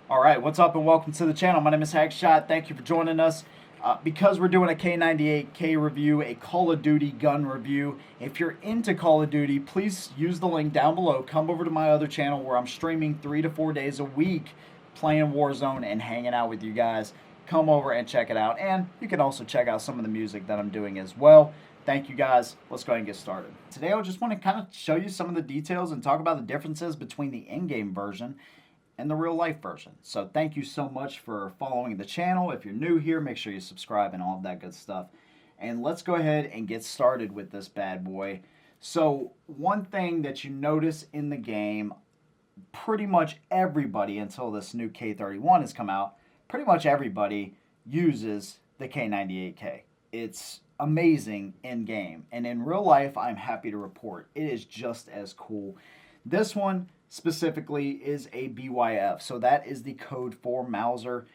Alright, what's up and welcome to the channel. My name is Hegshot. Thank you for joining us. Because we're doing a K98k review, a Call of Duty gun review, if you're into Call of Duty, please use the link down below. Come over to my other channel where I'm streaming 3 to 4 days a week playing Warzone and hanging out with you guys. Come over and check it out. And you can also check out some of the music that I'm doing as well. Thank you guys. Let's go ahead and get started. Today I just want to kind of show you some of the details and talk about the differences between the in-game version and the real life version. So thank you so much for following the channel. If you're new here, make sure you subscribe and all of that good stuff. And let's go ahead and get started with this bad boy. So one thing that you notice in the game, pretty much everybody until this new K31 has come out, pretty much everybody uses the K98k. It's amazing in game, and in real life I'm happy to report it is just as cool. This one specifically is a BYF, so that is the code for Mauser.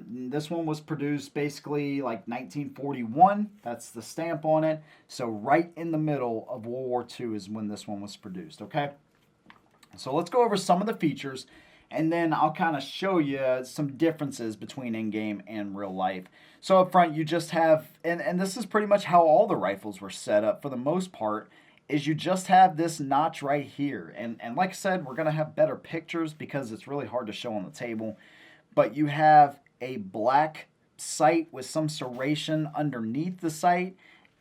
This one was produced basically like 1941. That's the stamp on it. So right in the middle of World War II is when this one was produced. Okay, so let's go over some of the features, and then I'll kind of show you some differences between in-game and real life. So up front you just have, and this is pretty much how all the rifles were set up for the most part, is you just have this notch right here. And like I said, we're going to have better pictures because it's really hard to show on the table. But you have a black sight with some serration underneath the sight.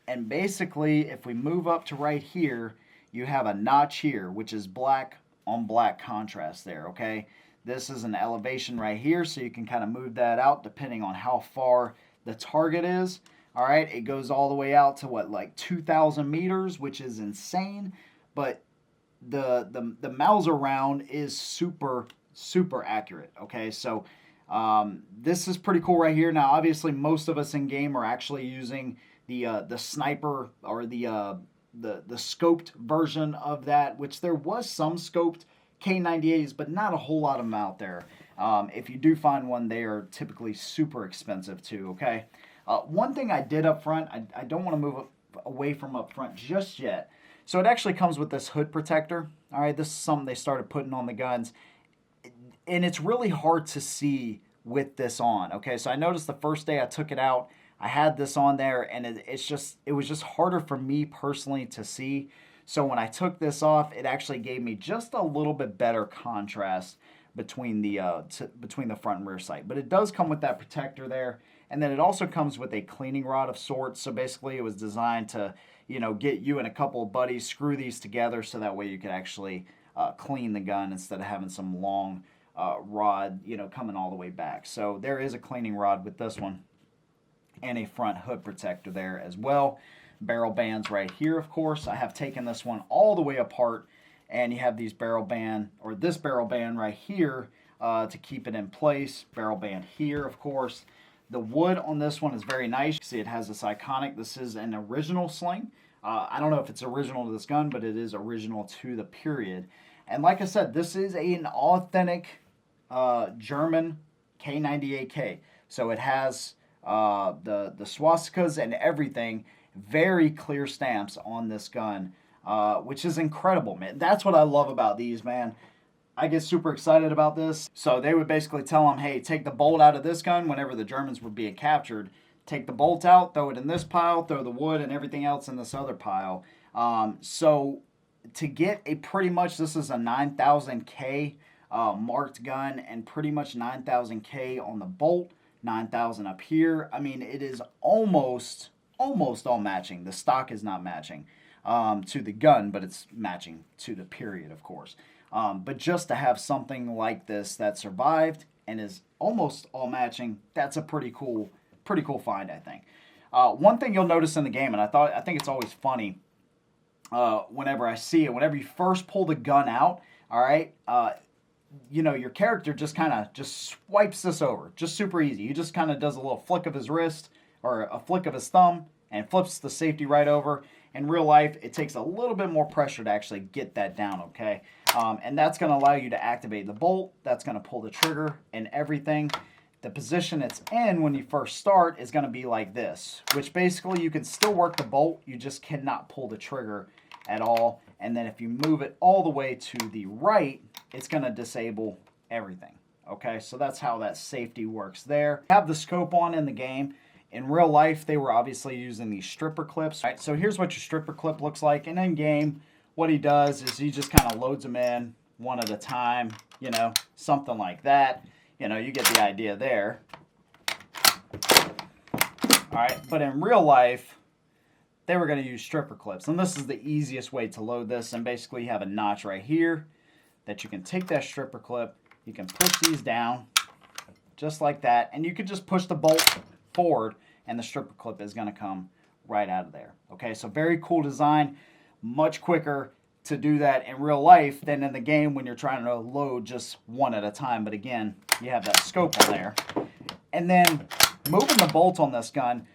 And basically, if we move up to right here, you have a notch here, which is black on black contrast there, okay? This is an elevation right here, so you can kind of move that out depending on how far the target is. All right, it goes all the way out to what, like 2,000 meters, which is insane. But the Mauser round is super accurate. Okay, so this is pretty cool right here. Now, obviously, most of us in game are actually using the sniper or the scoped version of that, which there was some scoped K98s, but not a whole lot of them out there. If you do find one, they are typically super expensive too. Okay. One thing I did up front, I don't want to move away from up front just yet. So it actually comes with this hood protector. All right, this is something they started putting on the guns. And it's really hard to see with this on. Okay, so I noticed the first day I took it out, I had this on there, and it was just harder for me personally to see. So when I took this off, it actually gave me just a little bit better contrast between the front and rear sight. But it does come with that protector there. And then it also comes with a cleaning rod of sorts. So basically it was designed to, get you and a couple of buddies, screw these together so that way you could actually clean the gun instead of having some long rod, coming all the way back. So there is a cleaning rod with this one and a front hood protector there as well. Barrel bands right here, of course. I have taken this one all the way apart, and you have these barrel band, or this barrel band right here to keep it in place. Barrel band here, of course. The wood on this one is very nice. You see it has this iconic, this is an original sling. I don't know if it's original to this gun, but it is original to the period. And like I said, this is an authentic German K98k. So it has the swastikas and everything, very clear stamps on this gun, which is incredible, man. That's what I love about these, man. I get super excited about this. So they would basically tell them, hey, take the bolt out of this gun whenever the Germans were being captured. Take the bolt out, throw it in this pile, throw the wood and everything else in this other pile. So to get a pretty much, this is a 9,000K marked gun, and pretty much 9,000K on the bolt, 9,000 up here. I mean, it is almost all matching. The stock is not matching to the gun, but it's matching to the period, of course. But just to have something like this that survived and is almost all matching, that's a pretty cool find, I think. One thing you'll notice in the game, and I think it's always funny whenever I see it, whenever you first pull the gun out, all right, your character just kind of just swipes this over, just super easy. He just kind of does a little flick of his wrist or a flick of his thumb and flips the safety right over. In real life, it takes a little bit more pressure to actually get that down, okay? And that's going to allow you to activate the bolt. That's going to pull the trigger and everything. The position it's in when you first start is going to be like this, which basically you can still work the bolt, you just cannot pull the trigger at all. And then if you move it all the way to the right, it's going to disable everything. Okay, so that's how that safety works there. Have the scope on in the game. In real life, they were obviously using these stripper clips. All right, so here's what your stripper clip looks like. And in game, what he does is he just kind of loads them in one at a time, you know, something like that. You know, you get the idea there. All right, but in real life, they were going to use stripper clips. And this is the easiest way to load this. And basically, you have a notch right here that you can take that stripper clip. You can push these down just like that. And you can just push the bolt forward and the stripper clip is going to come right out of there. Okay, so very cool design. Much quicker to do that in real life than in the game when you're trying to load just one at a time. But again, you have that scope on there. And then moving the bolt on this gun,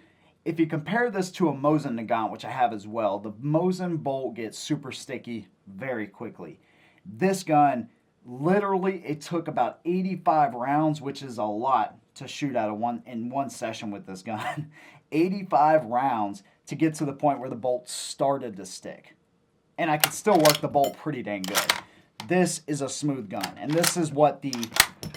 if you compare this to a Mosin Nagant, which I have as well, the Mosin bolt gets super sticky very quickly. This gun, literally, it took about 85 rounds, which is a lot to shoot out of in one session with this gun. 85 rounds to get to the point where the bolt started to stick. And I could still work the bolt pretty dang good. This is a smooth gun. And this is what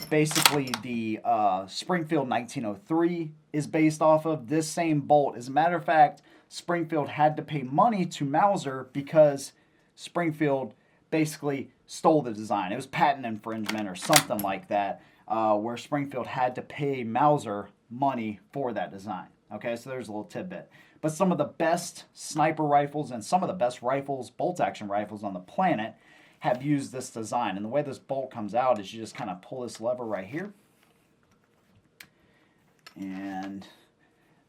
basically the Springfield 1903 is based off of. This same bolt. As a matter of fact, Springfield had to pay money to Mauser because Springfield basically stole the design. It was patent infringement or something like that, where Springfield had to pay Mauser money for that design. Okay, so there's a little tidbit. But some of the best sniper rifles and some of the best rifles, bolt-action rifles on the planet, have used this design. And the way this bolt comes out is you just kind of pull this lever right here. And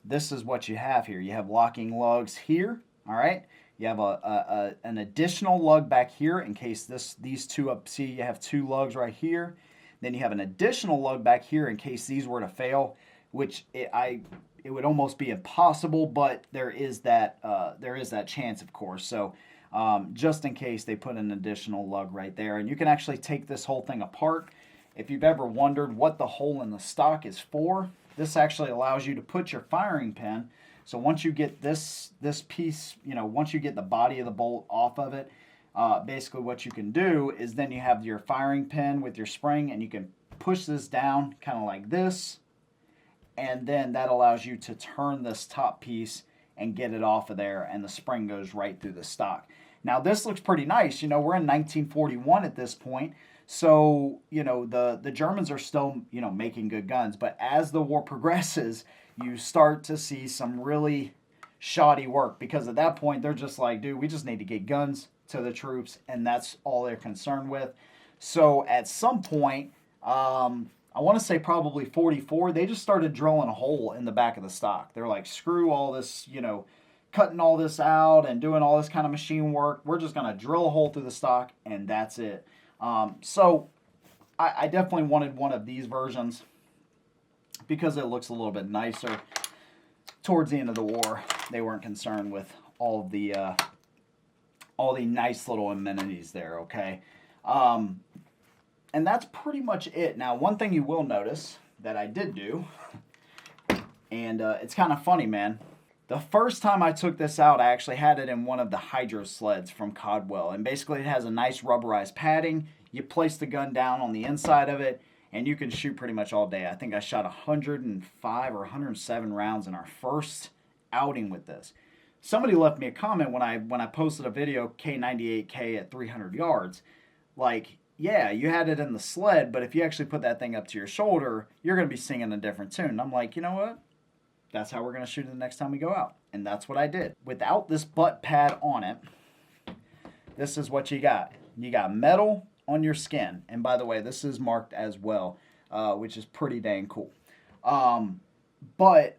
this is what you have here. You have locking lugs here, all right? You have an additional lug back here in case these two up, see you have two lugs right here. Then you have an additional lug back here in case these were to fail, which it would almost be impossible, but there is that chance, of course. So just in case, they put an additional lug right there. And you can actually take this whole thing apart. If you've ever wondered what the hole in the stock is for, this actually allows you to put your firing pin. So once you get this piece, you know, once you get the body of the bolt off of it, basically what you can do is then you have your firing pin with your spring, and you can push this down kind of like this, and then that allows you to turn this top piece and get it off of there, and the spring goes right through the stock. Now this looks pretty nice. You know, we're in 1941 at this point, so you know the Germans are still, you know, making good guns, but as the war progresses, you start to see some really shoddy work, because at that point they're just like, dude, we just need to get guns to the troops, and that's all they're concerned with. So at some point, I want to say probably 44, they just started drilling a hole in the back of the stock. They're like, screw all this, you know, cutting all this out and doing all this kind of machine work. We're just going to drill a hole through the stock, and that's it. So I definitely wanted one of these versions because it looks a little bit nicer. Towards the end of the war, they weren't concerned with all the nice little amenities there, okay? And that's pretty much it. Now, one thing you will notice that I did do, and it's kind of funny, man. The first time I took this out, I actually had it in one of the hydro sleds from Codwell. And basically, it has a nice rubberized padding. You place the gun down on the inside of it, and you can shoot pretty much all day. I think I shot 105 or 107 rounds in our first outing with this. Somebody left me a comment when I posted a video, K98k at 300 yards, like, yeah, you had it in the sled, but if you actually put that thing up to your shoulder, you're going to be singing a different tune. And I'm like, you know what? That's how we're going to shoot it the next time we go out. And that's what I did. Without this butt pad on it, this is what you got. You got metal on your skin. And by the way, this is marked as well, which is pretty dang cool. But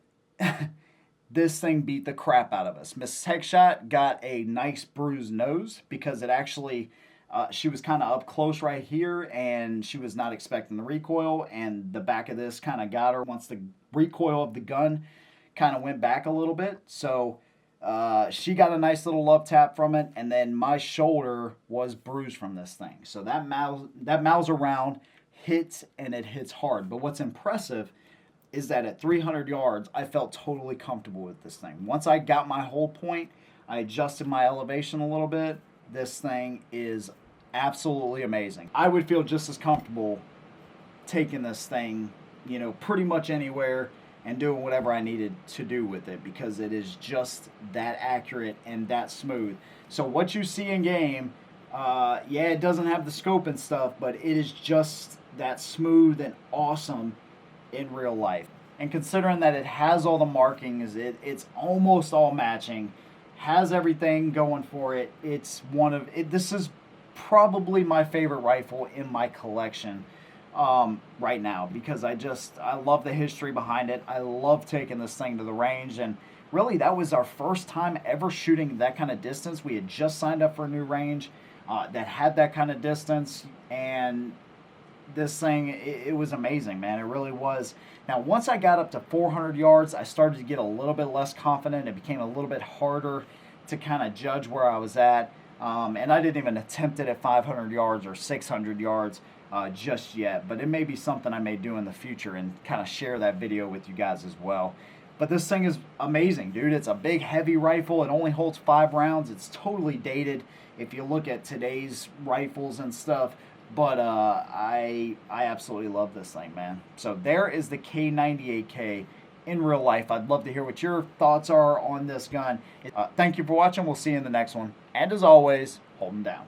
this thing beat the crap out of us. Mrs Hegshot got a nice bruised nose because it actually... she was kind of up close right here, and she was not expecting the recoil, and the back of this kind of got her once the recoil of the gun kind of went back a little bit. So she got a nice little love tap from it, and then my shoulder was bruised from this thing. So that Mauser round hits, and it hits hard. But what's impressive is that at 300 yards, I felt totally comfortable with this thing. Once I got my hold point, I adjusted my elevation a little bit. This thing is absolutely amazing. I would feel just as comfortable taking this thing, you know, pretty much anywhere and doing whatever I needed to do with it, because it is just that accurate and that smooth. So what you see in game, yeah, it doesn't have the scope and stuff, but it is just that smooth and awesome in real life. And considering that it has all the markings, it's almost all matching, has everything going for it. It's one of it. This is probably my favorite rifle in my collection right now, because I love the history behind it. I love taking this thing to the range, and really that was our first time ever shooting that kind of distance. We had just signed up for a new range that had that kind of distance, and this thing, it was amazing, man. It really was. Now, once I got up to 400 yards, I started to get a little bit less confident. It became a little bit harder to kind of judge where I was at. And I didn't even attempt it at 500 yards or 600 yards just yet. But it may be something I may do in the future and kind of share that video with you guys as well. But this thing is amazing, dude. It's a big, heavy rifle. It only holds 5 rounds. It's totally dated if you look at today's rifles and stuff. But I absolutely love this thing, man. So there is the K98k in real life. I'd love to hear what your thoughts are on this gun. Thank you for watching. We'll see you in the next one. And as always, hold them down.